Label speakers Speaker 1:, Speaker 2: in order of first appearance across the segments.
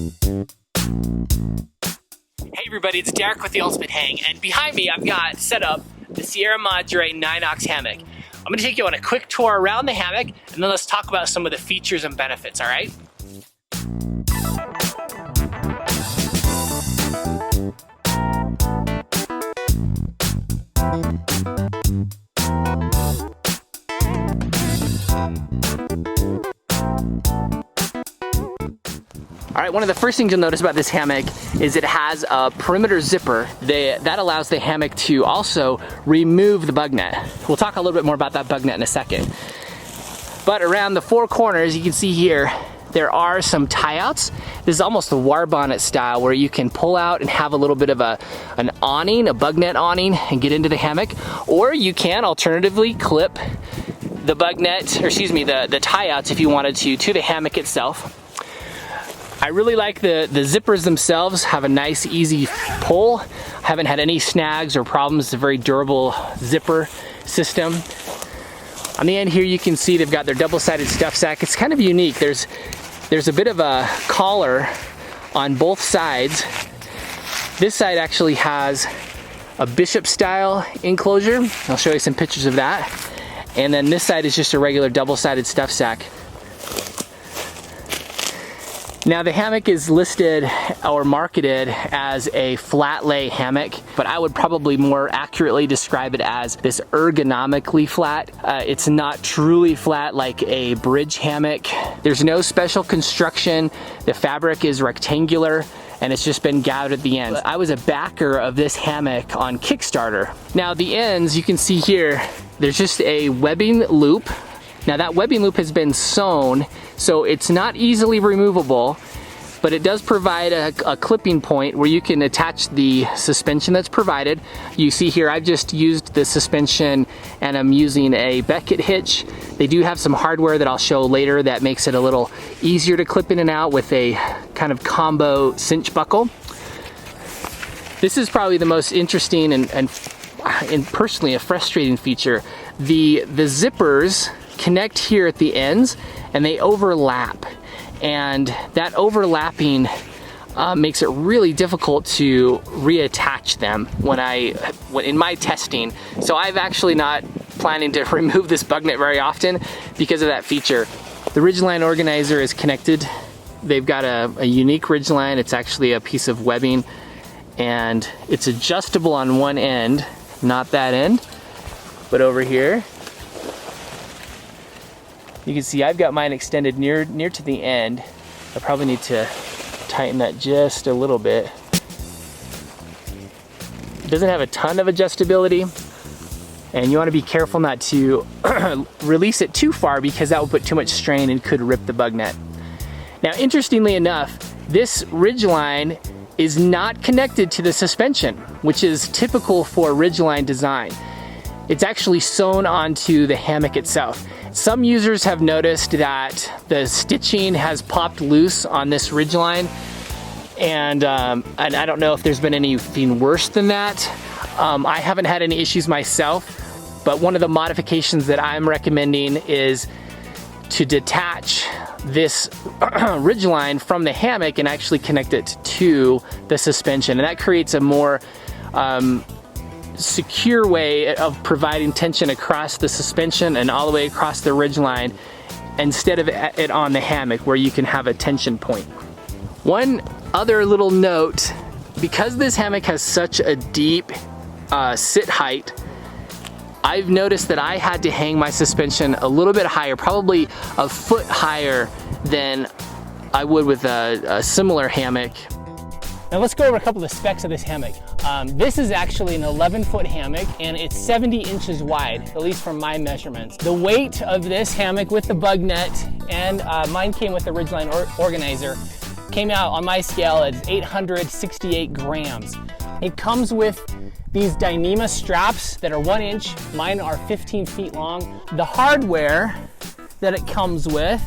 Speaker 1: Hey everybody, it's Derek with The Ultimate Hang, and behind me I've got set up the Sierra Madre Ninox Hammock. I'm going to take you on a quick tour around the hammock, and then let's talk about some of the features and benefits, alright? Alright, one of the first things you'll notice about this hammock is it has a perimeter zipper that allows the hammock to also remove the bug net. We'll talk a little bit more about that bug net in a second. But around the four corners, you can see here, there are some tie-outs. This is almost a war bonnet style where you can pull out and have a little bit of an awning, a bug net awning, and get into the hammock. Or you can alternatively clip the bug net, or excuse me, the tie-outs if you wanted to the hammock itself. I really like the zippers themselves, have a nice easy pull. I haven't had any snags or problems. It's a very durable zipper system. On the end here you can see they've got their double-sided stuff sack. It's kind of unique. There's a bit of a collar on both sides. This side actually has a bishop style enclosure. I'll show you some pictures of that. And then this side is just a regular double-sided stuff sack. Now the hammock is listed or marketed as a FlatLay hammock, but I would probably more accurately describe it as this ergonomically flat. It's not truly flat like a bridge hammock. There's no special construction. The fabric is rectangular and it's just been gouted at the ends. I was a backer of this hammock on Kickstarter. Now the ends, you can see here, there's just a webbing loop. Now that webbing loop has been sewn, so it's not easily removable, but it does provide a clipping point where you can attach the suspension that's provided. You see here I've just used the suspension and I'm using a Beckett hitch. They do have some hardware that I'll show later that makes it a little easier to clip in and out with a kind of combo cinch buckle. This is probably the most interesting and personally a frustrating feature. The zippers connect here at the ends and they overlap, and that overlapping makes it really difficult to reattach them when in my testing. So I've actually not planning to remove this bug net very often because of that feature. The ridgeline organizer is connected. They've got a unique ridgeline. It's actually a piece of webbing and it's adjustable on one end, not that end, but over here. You can see I've got mine extended near to the end. I probably need to tighten that just a little bit. It doesn't have a ton of adjustability, and you want to be careful not to release it too far because that will put too much strain and could rip the bug net. Now, interestingly enough, this ridgeline is not connected to the suspension, which is typical for ridgeline design. It's actually sewn onto the hammock itself. Some users have noticed that the stitching has popped loose on this ridgeline, and I don't know if there's been anything worse than that. I haven't had any issues myself, but one of the modifications that I'm recommending is to detach this ridgeline from the hammock and actually connect it to the suspension, and that creates a more secure way of providing tension across the suspension and all the way across the ridgeline instead of it on the hammock where you can have a tension point. One other little note, because this hammock has such a deep sit height, I've noticed that I had to hang my suspension a little bit higher, probably a foot higher than I would with a similar hammock.
Speaker 2: Now let's go over a couple of the specs of this hammock. This is actually an 11-foot hammock and it's 70 inches wide, at least from my measurements. The weight of this hammock with the bug net, and mine came with the ridgeline organizer, came out on my scale at 868 grams. It comes with these Dyneema straps that are 1 inch. Mine are 15 feet long. The hardware that it comes with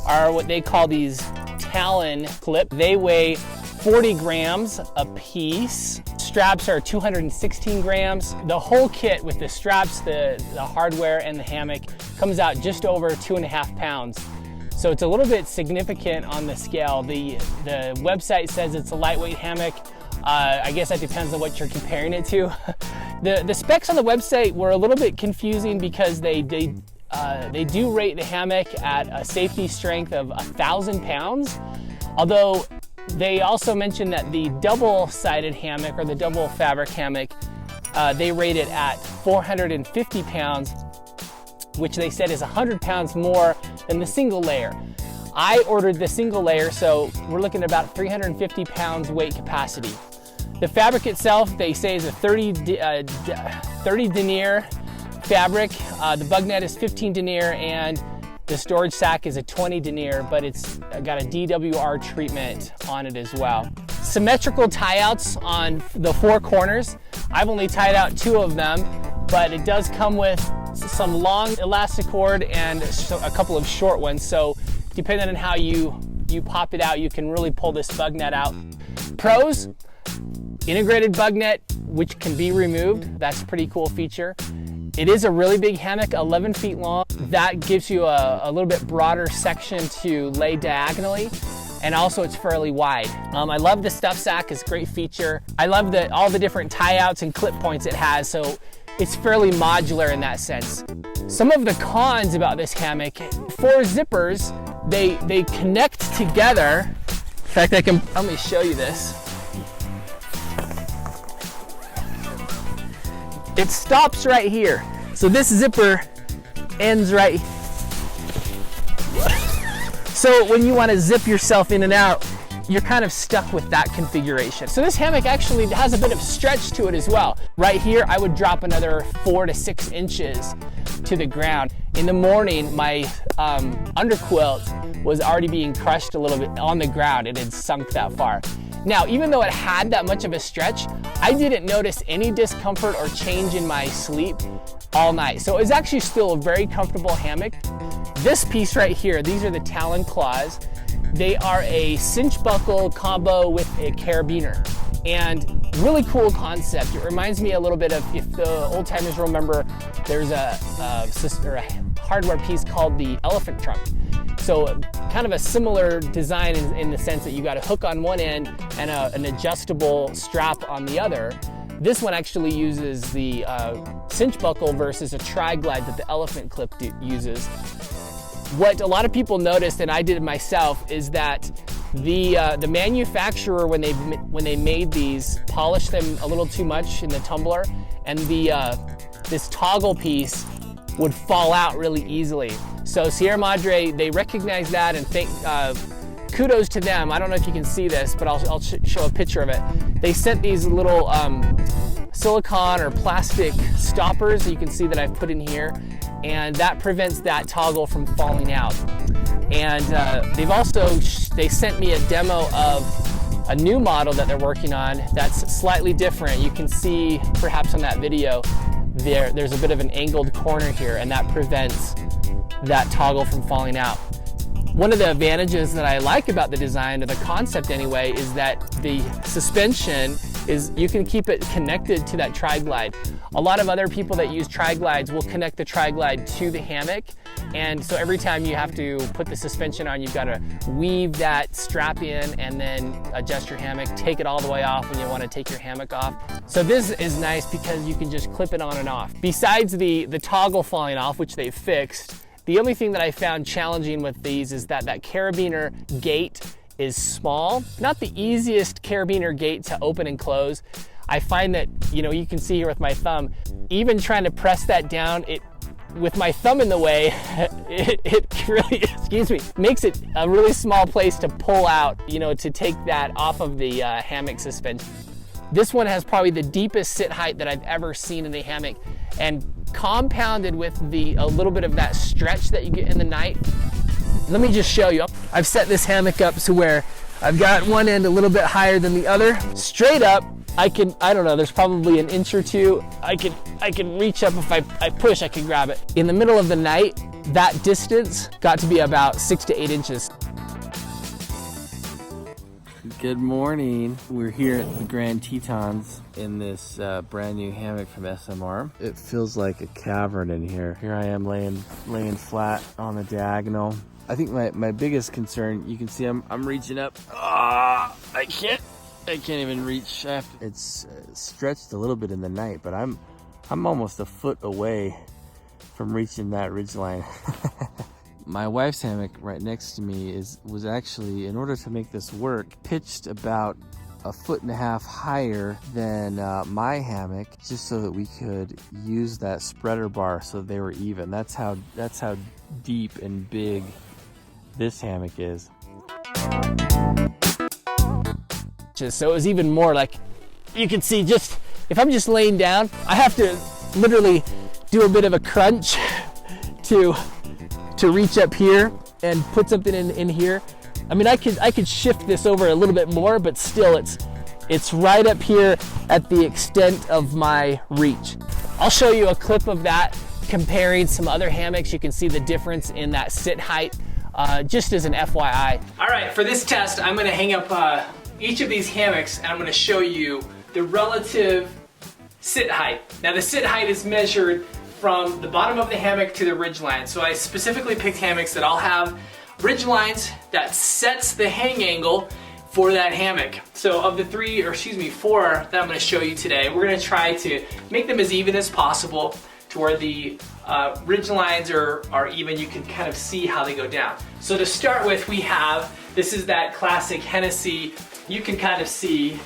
Speaker 2: are what they call these Talon clip. They weigh 40 grams a piece. Straps are 216 grams. The whole kit with the straps, the hardware, and the hammock comes out just over 2.5 pounds. So it's a little bit significant on the scale. The website says it's a lightweight hammock. I guess that depends on what you're comparing it to. The specs on the website were a little bit confusing because they do rate the hammock at a safety strength of 1,000 pounds. Although they also mentioned that the double-sided hammock or the double fabric hammock, they rate it at 450 pounds, which they said is 100 pounds more than the single layer. I ordered the single layer, so we're looking at about 350 pounds weight capacity. The fabric itself, they say, is a 30 denier fabric. The bug net is 15 denier, and the storage sack is a 20 denier, but it's got a DWR treatment on it as well. Symmetrical tie-outs on the 4 corners. I've only tied out 2 of them, but it does come with some long elastic cord and a couple of short ones. So depending on how you pop it out, you can really pull this bug net out. Pros, integrated bug net, which can be removed. That's a pretty cool feature. It is a really big hammock, 11 feet long. That gives you a little bit broader section to lay diagonally, and also it's fairly wide. I love the stuff sack, it's a great feature. I love all the different tie-outs and clip points it has, so it's fairly modular in that sense. Some of the cons about this hammock, 4 zippers, they connect together. In fact, let me show you this. It stops right here. So this zipper ends right. So when you want to zip yourself in and out, you're kind of stuck with that configuration. So this hammock actually has a bit of stretch to it as well. Right here, I would drop another 4 to 6 inches to the ground. In the morning, my underquilt was already being crushed a little bit on the ground. It had sunk that far. Now, even though it had that much of a stretch, I didn't notice any discomfort or change in my sleep all night. So it was actually still a very comfortable hammock. This piece right here, these are the Talon claws. They are a cinch buckle combo with a carabiner. And really cool concept. It reminds me a little bit of, if the old timers remember, there's a hardware piece called the elephant trunk. So kind of a similar design in the sense that you got a hook on one end and an adjustable strap on the other. This one actually uses the cinch buckle versus a tri-glide that the elephant clip uses. What a lot of people noticed, and I did it myself, is that the manufacturer, when they made these, polished them a little too much in the tumbler, and this toggle piece would fall out really easily. So Sierra Madre, they recognized that, and kudos to them. I don't know if you can see this, but I'll show a picture of it. They sent these little silicone or plastic stoppers that you can see that I've put in here, and that prevents that toggle from falling out. And they sent me a demo of a new model that they're working on that's slightly different. You can see perhaps on that video there's a bit of an angled corner here, and that prevents that toggle from falling out. One of the advantages that I like about the design, or the concept anyway, is that the suspension is, you can keep it connected to that tri-glide. A lot of other people that use tri-glides will connect the tri-glide to the hammock, and so every time you have to put the suspension on, you've got to weave that strap in and then adjust your hammock, take it all the way off when you want to take your hammock off. So this is nice because you can just clip it on and off. Besides the toggle falling off, which they've fixed, the only thing that I found challenging with these is that carabiner gate is small. Not the easiest carabiner gate to open and close. I find that, you can see here with my thumb, even trying to press that down, with my thumb in the way, it really, makes it a really small place to pull out, to take that off of the hammock suspension. This one has probably the deepest sit height that I've ever seen in a hammock, and compounded with a little bit of that stretch that you get in the night. Let me just show you. I've set this hammock up to where I've got one end a little bit higher than the other. Straight up, I don't know, there's probably an inch or two. I can reach up. If I push, I can grab it. In the middle of the night, that distance got to be about 6 to 8 inches.
Speaker 3: Good morning. We're here at the Grand Tetons in this brand new hammock from SMR. It feels like a cavern in here. Here I am laying flat on the diagonal. I think my biggest concern, you can see I'm reaching up. I can't even reach. It's stretched a little bit in the night, but I'm almost a foot away from reaching that ridgeline. My wife's hammock right next to me was actually, in order to make this work, pitched about 1.5 feet higher than my hammock, just so that we could use that spreader bar so they were even. That's how deep and big this hammock is.
Speaker 2: So it was even more like, you can see, just if I'm just laying down, I have to literally do a bit of a crunch to reach up here and put something in here. I mean, I could shift this over a little bit more, but still it's right up here at the extent of my reach. I'll show you a clip of that comparing some other hammocks. You can see the difference in that sit height, just as an FYI. All right, for this test, I'm gonna hang up each of these hammocks and I'm gonna show you the relative sit height. Now the sit height is measured from the bottom of the hammock to the ridge line. So I specifically picked hammocks that all have ridge lines that sets the hang angle for that hammock. So of the four that I'm gonna show you today, we're gonna try to make them as even as possible to where the ridge lines are even. You can kind of see how they go down. So to start with, this is that classic Hennessy. You can kind of see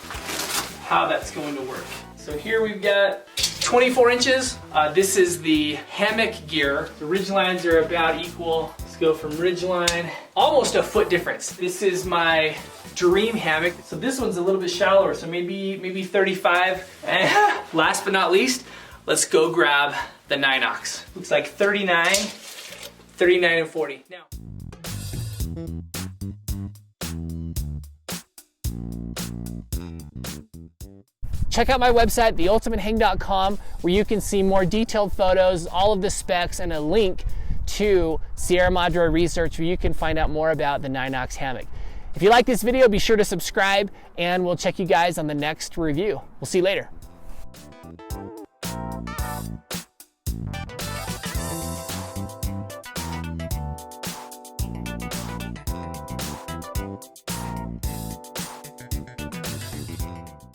Speaker 2: how that's going to work. So here we've got 24 inches. This is the hammock gear. The ridge lines are about equal. Let's go from ridge line, almost a foot difference. This is my dream hammock. So this one's a little bit shallower, so maybe 35. And last but not least, let's go grab the Ninox. Looks like 39 and 40. Now, check out my website, theultimatehang.com, where you can see more detailed photos, all of the specs, and a link to Sierra Madre Research, where you can find out more about the Ninox hammock. If you like this video, be sure to subscribe, and we'll check you guys on the next review. We'll see you later.